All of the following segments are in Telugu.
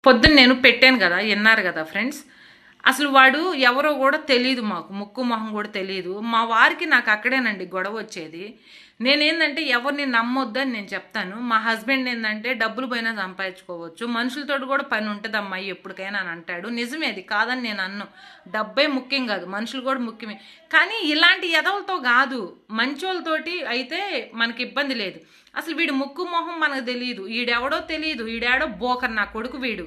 పొద్దున్న నేను పెట్టాను కదా, విన్నారు కదా ఫ్రెండ్స్. అసలు వాడు ఎవరో కూడా తెలియదు, మాకు ముక్కు మొహం కూడా తెలియదు. మా వారికి నాకు అక్కడేనండి గొడవ వచ్చేది. నేనేందంటే ఎవరిని నమ్మొద్దని నేను చెప్తాను. మా హస్బెండ్ ఏంటంటే డబ్బులు పోయినా సంపాదించుకోవచ్చు, మనుషులతో కూడా పని ఉంటుంది అమ్మాయి ఎప్పటికైనా అని అంటాడు. నిజమే, అది కాదని నేను అన్ను. డబ్బే ముఖ్యం కాదు, మనుషులు కూడా ముఖ్యమే. కానీ ఇలాంటి ఎదవలతో కాదు, మంచోళ్ళతోటి అయితే మనకి ఇబ్బంది లేదు. అసలు వీడు ముక్కు మొహం మనకు తెలియదు, ఈడెవడో తెలియదు, ఈడాడో బోకర్ నా కొడుకు వీడు.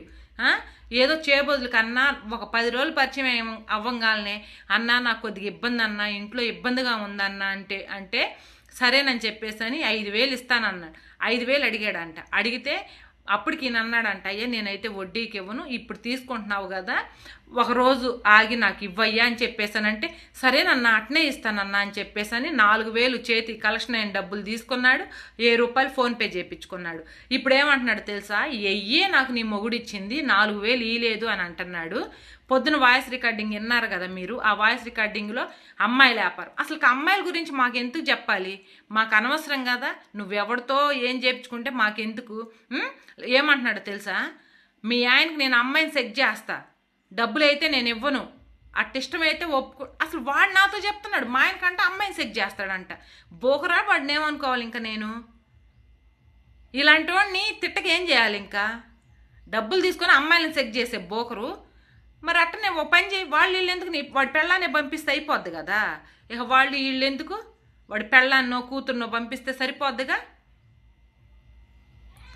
ఏదో చేయబోదులు కన్నా ఒక 10 రోజులు పరిచయం అవ్వంగానే అన్నా నాకు కొద్దిగా ఇబ్బంది అన్నా, ఇంట్లో ఇబ్బందిగా ఉందన్నా అంటే అంటే సరేనని చెప్పేసి అని 5,000 ఇస్తానన్నాడు. 5,000 అడిగాడంట. అడిగితే అప్పటికి ఈయన అన్నాడంట, అయ్యా నేనైతే వడ్డీకి ఇవ్వను, ఇప్పుడు తీసుకుంటున్నావు కదా ఒకరోజు ఆగి నాకు ఇవ్వయ్యా అని చెప్పేసానంటే, సరేనన్నా అట్నే ఇస్తానన్నా అని చెప్పేసని 4,000 చేతి కలెక్షన్ అయిన డబ్బులు తీసుకున్నాడు. ₹1000 ఫోన్పే చేయించుకున్నాడు. ఇప్పుడు ఏమంటున్నాడు తెలుసా, ఎయ్యే నాకు నీ మొగుడిచ్చింది, 4,000 ఇయ్యలేదు అని అంటున్నాడు. పొద్దున వాయిస్ రికార్డింగ్ విన్నారు కదా మీరు. ఆ వాయిస్ రికార్డింగ్లో అమ్మాయిల వ్యాపారం. అసలు అమ్మాయిల గురించి మాకెందుకు చెప్పాలి, మాకు అనవసరం కదా. నువ్వెవరితో ఏం చేయించుకుంటే మాకెందుకు. ఏమంటున్నాడు తెలుసా, మీ ఆయనకి నేను అమ్మాయిని సెట్ చేస్తా, డబ్బులు అయితే నేను ఇవ్వను, అట్టిష్టమైతే ఒప్పుకో. అసలు వాడు నాతో చెప్తున్నాడు మా ఆయనకంటే అమ్మాయిని సెట్ చేస్తాడంట. బోకరా వాడిని ఏమనుకోవాలి ఇంకా నేను. ఇలాంటి వాడిని తిట్టకేం చేయాలి ఇంకా. డబ్బులు తీసుకొని అమ్మాయిలను సెట్ చేసే బోకరు. మరి అట్టనే ఓ పని చేయి, వాళ్ళు వీళ్ళు ఎందుకు, వాడి పెళ్ళాన్ని పంపిస్తే అయిపోద్ది కదా. ఇక వాళ్ళు వీళ్ళు ఎందుకు, వాడి పెళ్ళాన్నో కూతుర్నో పంపిస్తే సరిపోద్దిగా.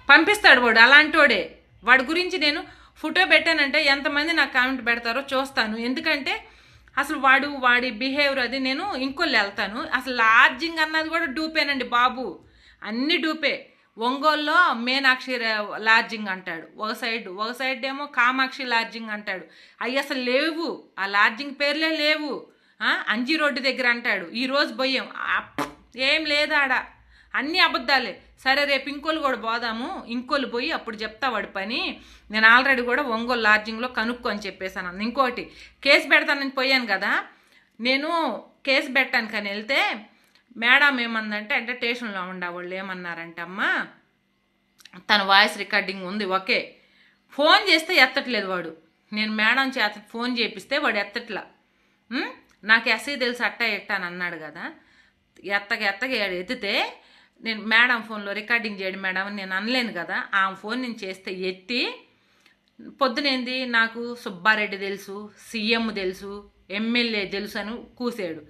పంపిస్తాడు వాడు, అలాంటి వాడే. వాడి గురించి నేను ఫోటో పెట్టానంటే ఎంతమంది నాకు కామెంట్ పెడతారో చూస్తాను. ఎందుకంటే అసలు వాడి బిహేవియర్ అది నేను ఇంకొల్లు వెళ్తాను. అసలు లాడ్జింగ్ అన్నది కూడా డూపేనండి బాబు, అన్ని డూపే. ఒంగోలులో మీనాక్షి లాడ్జింగ్ అంటాడు ఒక సైడ్ ఏమో కామాక్షి లాడ్జింగ్ అంటాడు. అవి అసలు లేవు, ఆ లాడ్జింగ్ పేర్లే లేవు. అంజీ రోడ్డు దగ్గర అంటాడు, ఈరోజు పోయాం, ఏం లేదాడ, అన్నీ అబద్ధాలే. సరే రేపు ఇంకోళ్ళు కూడా పోదాము, ఇంకోళ్ళు పోయి అప్పుడు చెప్తా వాడి పని. నేను ఆల్రెడీ కూడా ఒంగోలు లాడ్జింగ్లో కనుక్కొని చెప్పేశాను. ఇంకోటి కేసు పెడతానని పోయాను కదా, నేను కేసు పెట్టాను కానీ వెళ్తే మేడం ఏమందంటే, అంటే స్టేషన్లో ఉండేవాళ్ళు ఏమన్నారంటే, అమ్మా తన వాయిస్ రికార్డింగ్ ఉంది ఓకే, ఫోన్ చేస్తే ఎత్తట్లేదు వాడు. నేను మేడం చేత ఫోన్ చేపిస్తే వాడు ఎత్తట్లా. నాకు ఎస్ఐ తెలుసు అట్టా ఎట్టాను అన్నాడు కదా. ఎత్తగా ఎత్తితే నేను మేడం ఫోన్లో రికార్డింగ్ చేయడం మేడం అని నేను అనలేను కదా. ఆమె ఫోన్ నేను చేస్తే ఎత్తి, పొద్దునేంది నాకు సుబ్బారెడ్డి తెలుసు, సీఎం తెలుసు, ఎమ్మెల్యే తెలుసు అని కూసాడు.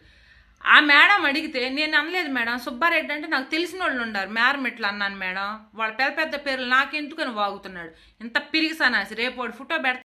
ఆ మేడం అడిగితే నేను అనలేదు మేడం, సుబ్బారెడ్డి అంటే నాకు తెలిసిన వాళ్ళు ఉన్నారు మేరమెట్లు అన్నాను మేడం, వాళ్ళ పెద్ద పెద్ద పేర్లు నాకెందుకని వాగుతున్నాడు. ఇంత పిరిగిసానాసి. రేపు వాడు ఫోటో పెడతా